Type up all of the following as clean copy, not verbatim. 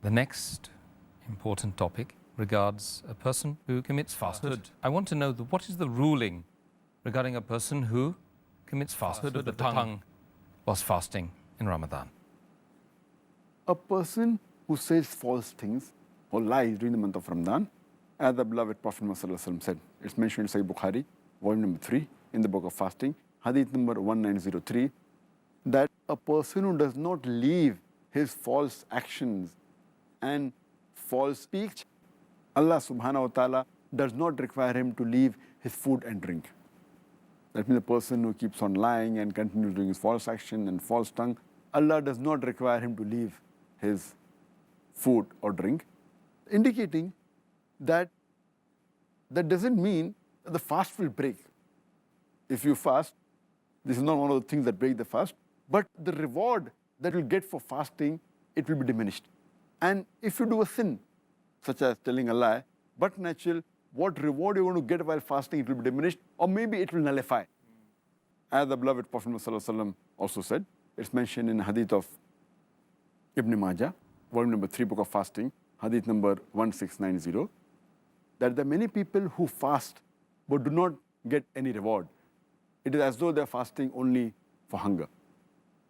The next important topic regards a person who commits falsehood. I want to know what is the ruling regarding a person who commits falsehood of the tongue whilst fasting in Ramadan. A person who says false things or lies during the month of Ramadan, as the beloved Prophet Muhammad said, it's mentioned in Sahih Bukhari, volume number 3, in the book of fasting, Hadith number 1903, that a person who does not leave his false actions and false speech, Allah subhanahu wa ta'ala does not require him to leave his food and drink. That means the person who keeps on lying and continues doing his false action and false tongue, Allah does not require him to leave his food or drink, indicating that doesn't mean that the fast will break. If you fast, this is not one of the things that break the fast, but the reward that you'll get for fasting, it will be diminished. And if you do a sin, such as telling a lie, but natural, what reward you're going to get while fasting, it will be diminished, or maybe it will nullify. As the beloved Prophet ﷺ also said, it's mentioned in Hadith of Ibn Majah, volume number 3, book of fasting, Hadith number 1690, that there are many people who fast but do not get any reward. It is as though they're fasting only for hunger.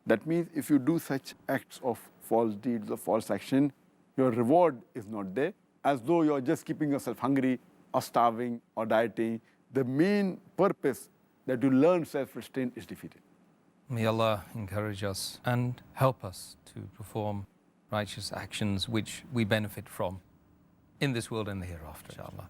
That means if you do such acts of false deeds or false action, your reward is not there, as though you're just keeping yourself hungry or starving or dieting. The main purpose that you learn self-restraint is defeated. May Allah encourage us and help us to perform righteous actions which we benefit from in this world and the hereafter, inshallah.